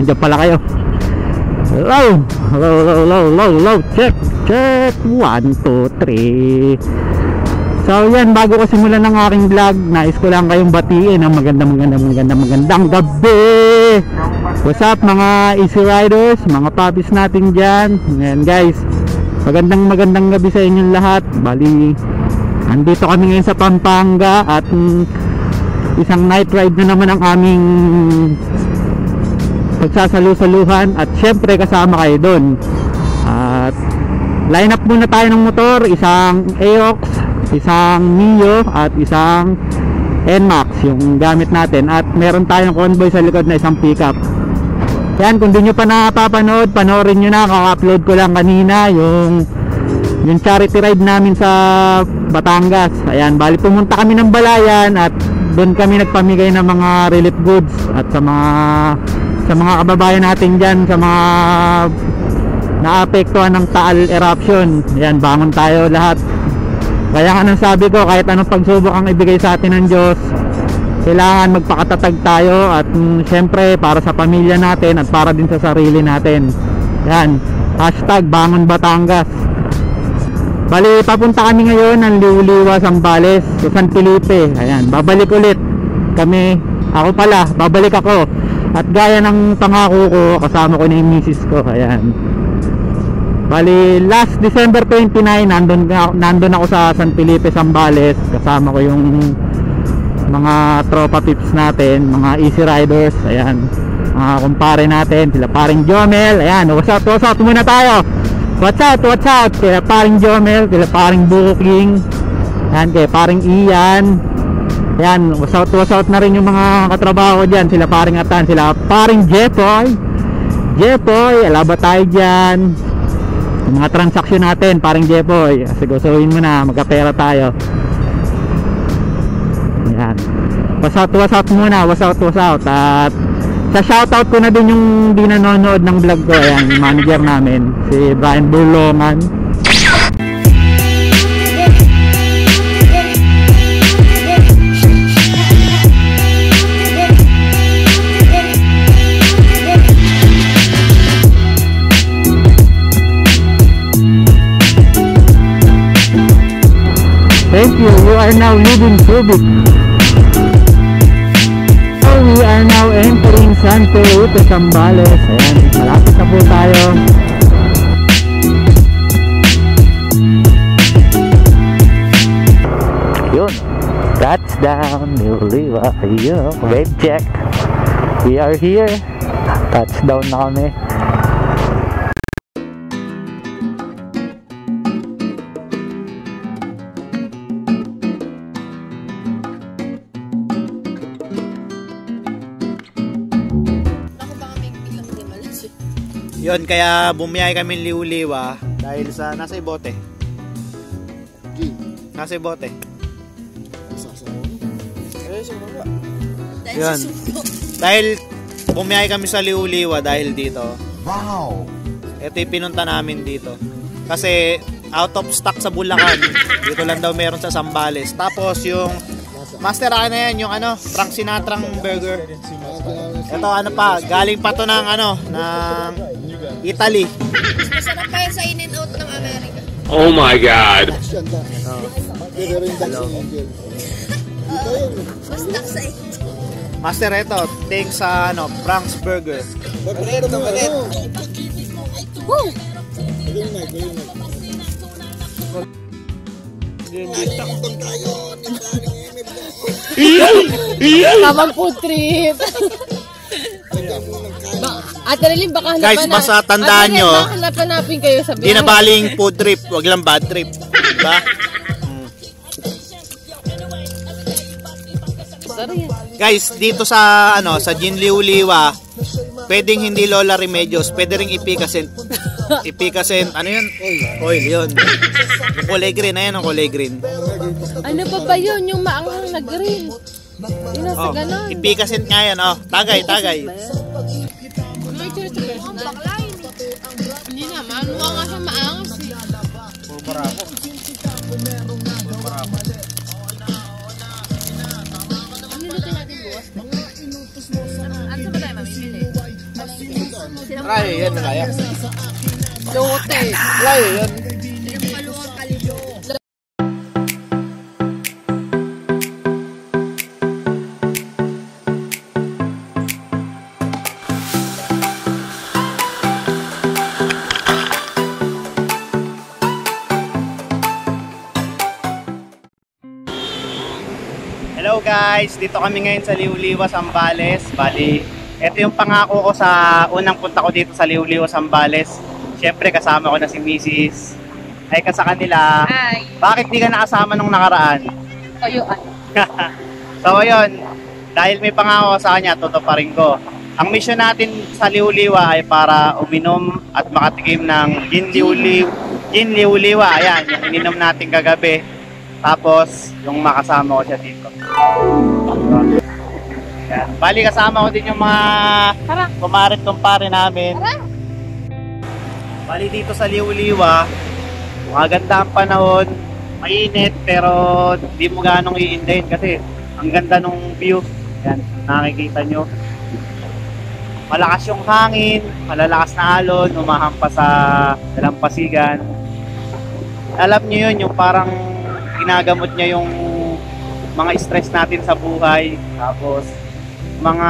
nandiyan pala kayo. Low, low, low, low, low, low. Check, check. 1, 2, 3. So yan, bago ko simulan ng aking vlog, nais ko lang kayong batiin ng magandang gabi. What's up mga Easy Riders, mga puppies natin dyan. Ngayon guys, magandang gabi sa inyong lahat. Bali, andito kami ngayon sa Pampanga at isang night ride na naman ang aming pagsasalu-saluhan. At syempre kasama kayo doon. At line up muna tayo ng motor, isang Aox, isang Mio at isang NMAX yung gamit natin. At meron tayong convoy sa likod na isang pickup. Yan, kung di nyo pa napapanood, panoorin nyo na. Kaka-upload ko lang kanina yung charity ride namin sa Batangas. Ayan, bali pumunta kami ng Balayan at doon kami nagpamigay ng mga relief goods at sa mga kababayan natin dyan, sa mga naapektuhan ng Taal eruption. Ayan, bangon tayo lahat. Kaya nga nang sabi ko, kahit anong pagsubok ang ibigay sa atin ng Diyos, kailangan magpakatatag tayo. At syempre para sa pamilya natin at para din sa sarili natin. Yan, hashtag Bangon Batangas. Bali, papunta kami ngayon ng Liuliwa, Zambales, sa San Felipe. Ayan, babalik ulit kami. Babalik ako. At gaya ng pangako ko, kasama ko na yung misis ko. Ayan, bali last December 29, nandun ako sa San Felipe, Zambales. Kasama ko yung mga tropa pips natin, mga Easy Riders. Ayan, mga kumpare natin, sila paring Jomel. Ayan, what's up muna tayo. What's out kaya paring Jomel, kaya paring Booking. Ayan, kaya paring Ian. Ayan, what's out na rin yung mga katrabaho ko dyan, sila paring Atan, sila paring Jepoy, alaba tayo dyan. Yung mga transaksyon natin, paring Jepoy, sigusuhin mo na, magkapera tayo. Ayan, what's out muna. At sa shoutout ko na din yung di nanonood ng vlog ko. Ayan, yung manager namin, si Brian Bulongan. Thank you, you are now leaving Subic. We are now entering San Felipe, Zambales. Ayan, malapit na po tayo. Yun, touchdown Liuliwa. Ayun, red check. We are here. Touchdown na kami. Yun, kaya bumiyay kami Liuliwa dahil sa nasa ibote. Yun. Dahil bumiyay kami sa Liuliwa dahil dito. Wow. Ito yung pinunta namin dito. Kasi out of stock sa Bulacan. Dito lang daw meron sa Zambales. Tapos yung Master yan, yung Frank Sinatrang burger. Ito pa, galing pa to ng ng Italy. Masarap pa yun sa in-and-out ng Amerika. Oh my God! Master, ito, thanks sa Frank's Burger. Kamang food trip. Ate Relin, baka guys, basta tandaan nyo, hanapin kayo sa di na baling food trip, wag lang bad trip, diba? Guys, dito sa sa Gin Liuliwa, pwedeng hindi Lola Remedios, pwede ring Ipicacent. Ano yun? Oil yun. Yung kulay green, ayan ang kulay green. Ano pa ba yun? Yung maanghang na green. Yun nasa ganon. Ipicacent nga yan, tagay. Hindi naman, mukha nga siya maangas. Puro barako. Ano luto natin bukas? Ano ba tayo mamimili? Kaya yan, kaya. Lote. Kaya yan. Hello guys, dito kami ngayon sa Liuliwa, Zambales. Bali, ito yung pangako ko sa unang punta ko dito sa Liuliwa, Zambales. Siyempre kasama ko na si Mrs. Ay ka sa kanila. Ay. Bakit di ka nakasama nung nakaraan? Ayun. So ayun, dahil may pangako sa kanya, tutuparin ko. Ang mission natin sa Liuliwa ay para uminom at makatikim ng Gin Liuliwa. Ayan, yung ininom natin kagabi. Tapos, yung makasama ko siya dito. Ayan. Bali, kasama ko din yung mga kumarit-kumpare namin. Bali, dito sa Liuliwa, maganda ang panahon. Mainit, pero di mo ganong i-indahin kasi ang ganda ng view. Ayan, nakikita nyo. Malakas yung hangin, malalakas na alon, umahampas sa dalampasigan. Alam nyo yun, yung parang ginagamot niya yung mga stress natin sa buhay, tapos mga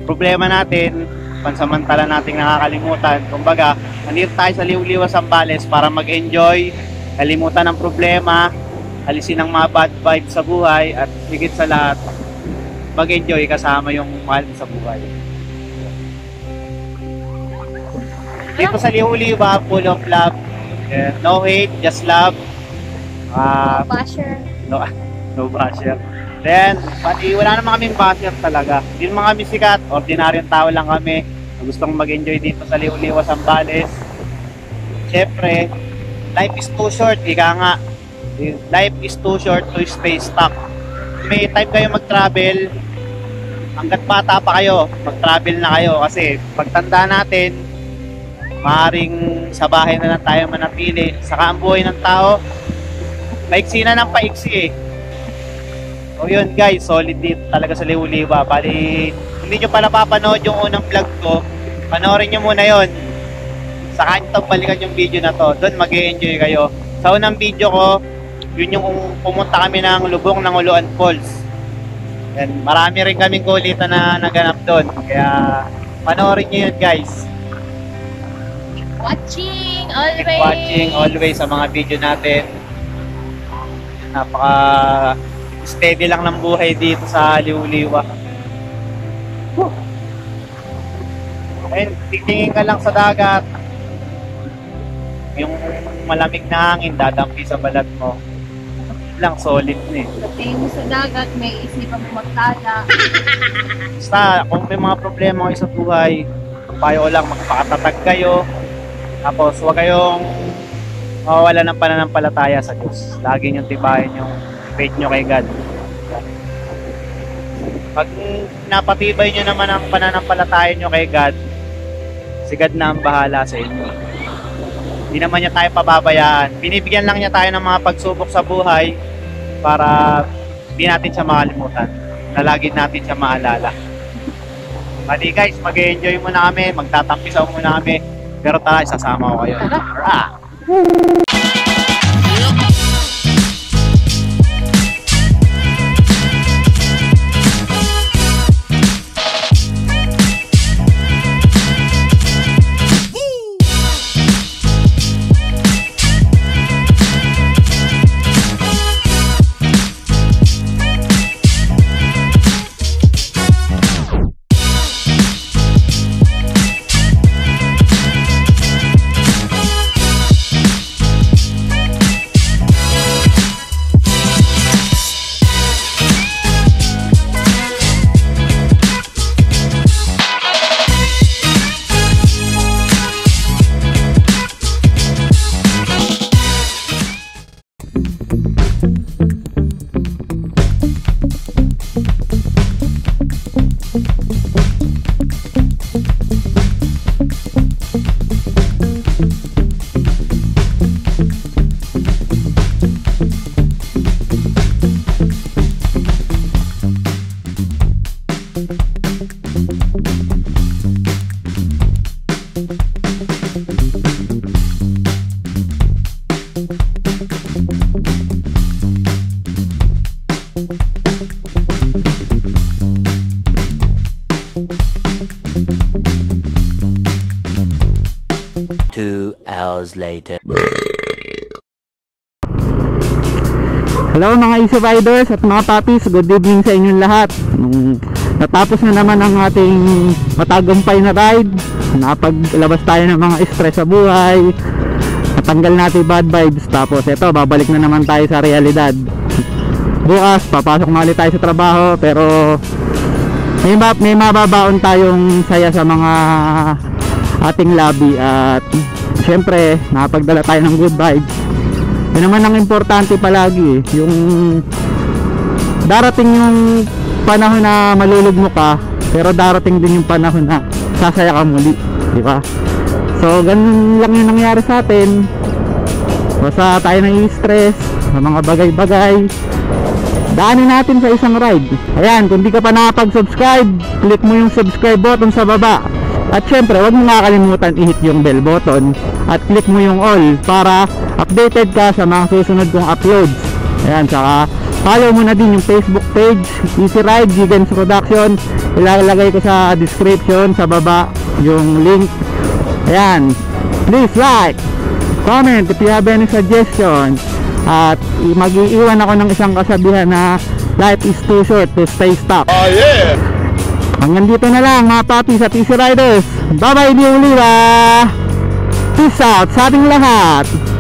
problema natin pansamantala nating nakakalimutan. Kumbaga, nandito tayo sa Liuliwa, Zambales para mag-enjoy, kalimutan ng problema, alisin ang mga bad vibes sa buhay, at higit sa lahat mag-enjoy kasama yung mahal sa buhay. Dito sa Liuliwa, full of love. No hate, just love. Basher. No basher. Then, pati wala naman kaming basher talaga. Hindi naman kami sikat, ordinaryong tao lang kami na gustong mag-enjoy dito sa Liuliwa, Zambales. Siyempre, life is too short, ika nga. Life is too short to stay stuck. May time kayo mag-travel, hanggat bata pa kayo, mag-travel na kayo kasi pagtanda natin, maaaring sa bahay na lang tayo manatili. Saka ang buhay ng tao, paiksi na ng paiksi eh. So yun guys, solid dito talaga sa Liuliwa. Bali, hindi nyo pala papanood yung unang vlog ko, panoorin nyo muna yun. Saka nyo balikan yung video na to, doon mag-e-enjoy kayo. Sa unang video ko, yun yung pumunta kami ng lubong ng Uluan Falls. Yan, marami rin kaming kulitan na naganap doon. Kaya panoorin nyo yun guys. Watching always. Keep watching always sa mga video natin. Napaka steady lang ng buhay dito sa Liuliwa. Ayun, titingin ka lang sa dagat. Yung malamig na hangin dadampi sa balat mo. Yun lang, solid na eh. Pagtingin mo sa dagat, may isipan mo magtala. Basta, kung may mga problema kayo sa buhay, payo lang, magpakatatag kayo. Tapos, huwag kayong mawawala ng pananampalataya sa Diyos. Lagi niyong tibayin yung faith nyo kay God. Pag napatibay nyo naman ang pananampalataya nyo kay God, si God na ang bahala sa inyo. Hindi naman niya tayo pababayaan. Binibigyan lang niya tayo ng mga pagsubok sa buhay para hindi natin siya makalimutan. Na lagi natin siya maalala. Bali guys, mag-enjoy muna kami, magtatampisaw muna kami. Pero tara, isasama ko kayo. Tara! hours later. Hello mga Easy Riders at mga papis, good evening sa inyong lahat. Natapos na naman ang ating matagumpay na ride. Napaglabas tayo ng mga stress sa buhay, natanggal natin bad vibes. Tapos eto, babalik na naman tayo sa realidad. Bukas papasok na ulit tayo sa trabaho, pero may mababaon tayong saya sa mga ating lobby. At syempre nakapagdala tayo ng good vibes. Yun naman ang importante palagi, yung darating yung panahon na malulugmo ka, pero darating din yung panahon na sasaya ka muli, di ba? So ganun lang yung nangyari sa atin. Basta tayo na-stress sa mga bagay-bagay, daanin natin sa isang ride. Ayan, kung di ka pa nakapag-subscribe, click mo yung subscribe button sa baba. At syempre, huwag mo nakakalimutan i-hit yung bell button at click mo yung all para updated ka sa mga susunod kong uploads. Ayan, saka follow mo na din yung Facebook page, Easy Ride Giggans Production. Ilalagay ko sa description sa baba yung link. Ayan, please like, comment if you have any suggestions. At mag-iiwan ako ng isang kasabihan na life is too short to stay stuck. Oh yeah! Hanggang dito na lang mga papis at Easy Riders. Bye bye Liuliwa! Peace out sa ating lahat!